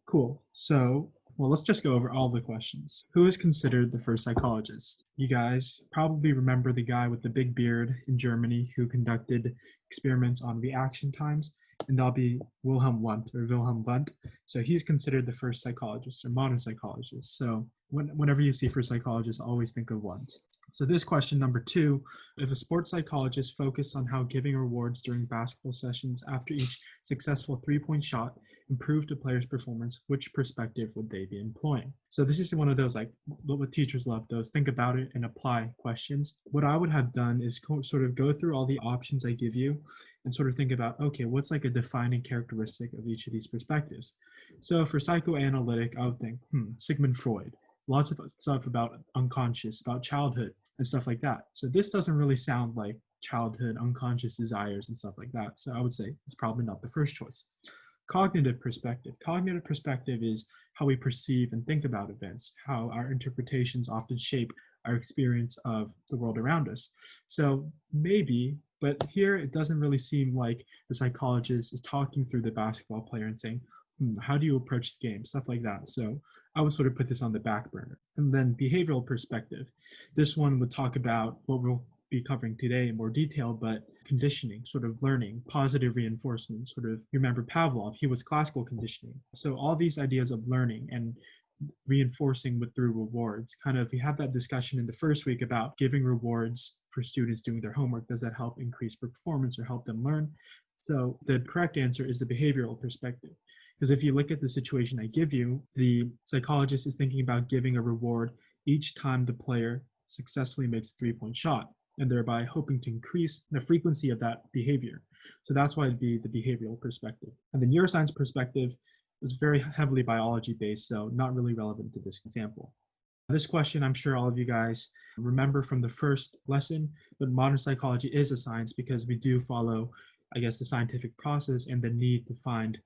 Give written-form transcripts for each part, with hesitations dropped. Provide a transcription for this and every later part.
Cool. So, well, let's just go over all the questions. Who is considered the first psychologist? You guys probably remember the guy with the big beard in Germany who conducted experiments on reaction times, and that'll be Wilhelm Wundt or Wilhelm Wundt. So he's considered the first psychologist or modern psychologist. So whenever you see first psychologist, always think of Wundt. So this question number 2, if a sports psychologist focused on how giving rewards during basketball sessions after each successful three-point shot improved a player's performance, which perspective would they be employing? So this is one of those, like, what teachers love, those think about it and apply questions. What I would have done is sort of go through all the options I give you and sort of think about, okay, what's like a defining characteristic of each of these perspectives? So for psychoanalytic, I would think, Sigmund Freud, lots of stuff about unconscious, about childhood and stuff like that. So this doesn't really sound like childhood unconscious desires and stuff like that. So I would say it's probably not the first choice. Cognitive perspective. Cognitive perspective is how we perceive and think about events, how our interpretations often shape our experience of the world around us. So maybe, but here it doesn't really seem like the psychologist is talking through the basketball player and saying, how do you approach the game? Stuff like that. So I would sort of put this on the back burner. And then behavioral perspective. This one would talk about what we'll be covering today in more detail, but conditioning, sort of learning, positive reinforcement, sort of, you remember Pavlov, he was classical conditioning. So all these ideas of learning and reinforcing through rewards, kind of, we had that discussion in the first week about giving rewards for students doing their homework. Does that help increase performance or help them learn? So the correct answer is the behavioral perspective. Because if you look at the situation I give you, the psychologist is thinking about giving a reward each time the player successfully makes a three-point shot, and thereby hoping to increase the frequency of that behavior. So that's why it'd be the behavioral perspective. And the neuroscience perspective is very heavily biology based, so not really relevant to this example. This question, I'm sure all of you guys remember from the first lesson, but modern psychology is a science because we do follow, I guess, the scientific process and the need to find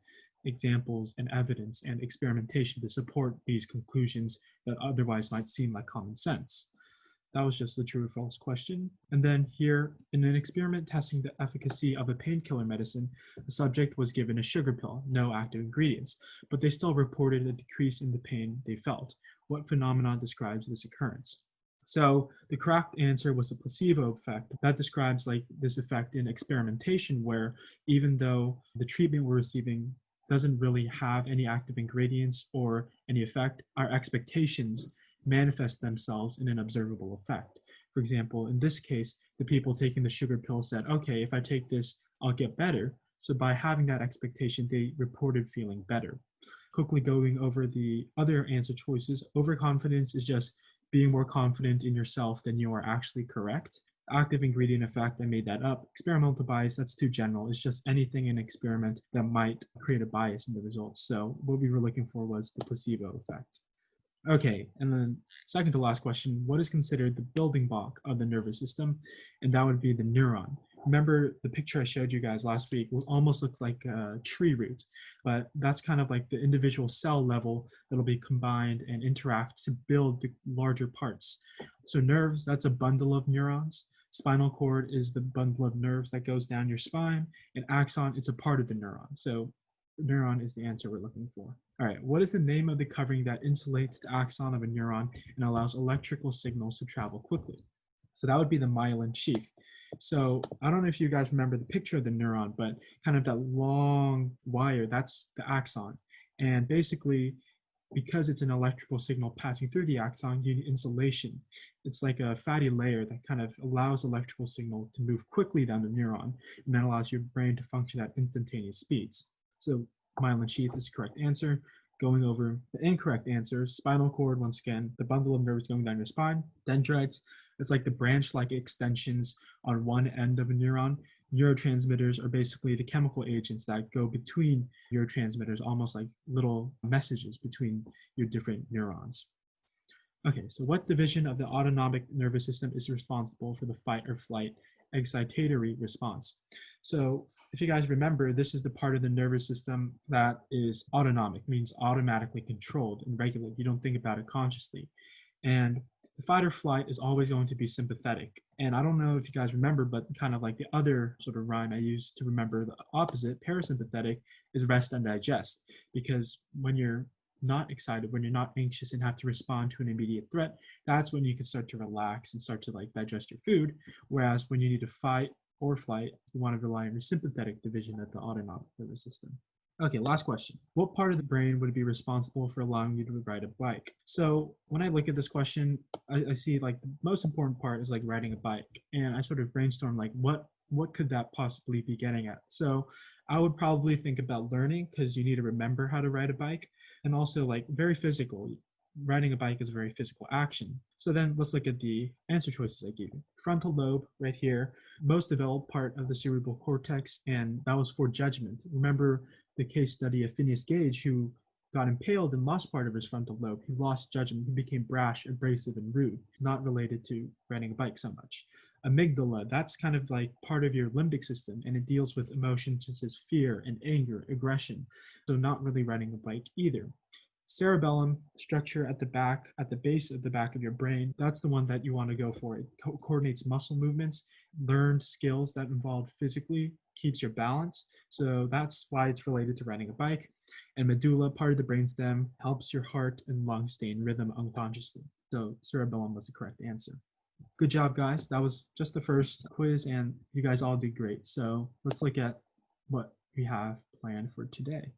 examples and evidence and experimentation to support these conclusions that otherwise might seem like common sense. That was just the true or false question. And then here, in an experiment testing the efficacy of a painkiller medicine, the subject was given a sugar pill, no active ingredients, but they still reported a decrease in the pain they felt. What phenomenon describes this occurrence? So the correct answer was the placebo effect. That describes like this effect in experimentation where even though the treatment we're receiving doesn't really have any active ingredients or any effect, our expectations manifest themselves in an observable effect. For example, in this case, the people taking the sugar pill said, okay, if I take this, I'll get better. So by having that expectation, they reported feeling better. Quickly going over the other answer choices, overconfidence is just being more confident in yourself than you are actually correct. Active ingredient effect, I made that up. Experimental bias, that's too general. It's just anything in an experiment that might create a bias in the results. So what we were looking for was the placebo effect. Okay, and then second to last question, what is considered the building block of the nervous system? And that would be the neuron. Remember the picture I showed you guys last week almost looks like a tree root, but that's kind of like the individual cell level that'll be combined and interact to build the larger parts. So nerves, that's a bundle of neurons. Spinal cord is the bundle of nerves that goes down your spine, and axon, it's a part of the neuron. So neuron is the answer we're looking for. All right, what is the name of the covering that insulates the axon of a neuron and allows electrical signals to travel quickly? So that would be the myelin sheath. So I don't know if you guys remember the picture of the neuron, but kind of that long wire, that's the axon. And basically, because it's an electrical signal passing through the axon, you need insulation. It's like a fatty layer that kind of allows electrical signal to move quickly down the neuron, and that allows your brain to function at instantaneous speeds. So myelin sheath is the correct answer. Going over the incorrect answers, spinal cord, once again, the bundle of nerves going down your spine. Dendrites, it's like the branch-like extensions on one end of a neuron. Neurotransmitters are basically the chemical agents that go between neurotransmitters, almost like little messages between your different neurons. Okay, so what division of the autonomic nervous system is responsible for the fight or flight excitatory response? So if you guys remember, this is the part of the nervous system that is autonomic, means automatically controlled and regulated. You don't think about it consciously. And The fight or flight is always going to be sympathetic. And I don't know if you guys remember, but kind of like the other sort of rhyme I use to remember the opposite, parasympathetic, is rest and digest. Because when you're not excited, when you're not anxious and have to respond to an immediate threat, that's when you can start to relax and start to like digest your food. Whereas when you need to fight or flight, you want to rely on your sympathetic division of the autonomic nervous system. Okay, last question. What part of the brain would be responsible for allowing you to ride a bike? So when I look at this question, I see like the most important part is like riding a bike. And I sort of brainstorm like what could that possibly be getting at? So I would probably think about learning because you need to remember how to ride a bike, and also like very physical. Riding a bike is a very physical action. So then let's look at the answer choices I gave you. Frontal lobe right here, most developed part of the cerebral cortex, and that was for judgment. Remember the case study of Phineas Gage, who got impaled and lost part of his frontal lobe. He lost judgment. He became brash, abrasive, and rude. Not related to riding a bike so much. Amygdala, that's kind of like part of your limbic system, and it deals with emotions such as fear and anger, aggression. So not really riding a bike either. Cerebellum, structure at the back, at the base of the back of your brain, that's the one that you want to go for. It coordinates muscle movements, learned skills that involve physically, keeps your balance. So that's why it's related to riding a bike. And medulla, part of the brainstem, helps your heart and lungs stay in rhythm unconsciously. So cerebellum was the correct answer. Good job, guys. That was just the first quiz, and you guys all did great. So let's look at what we have planned for today.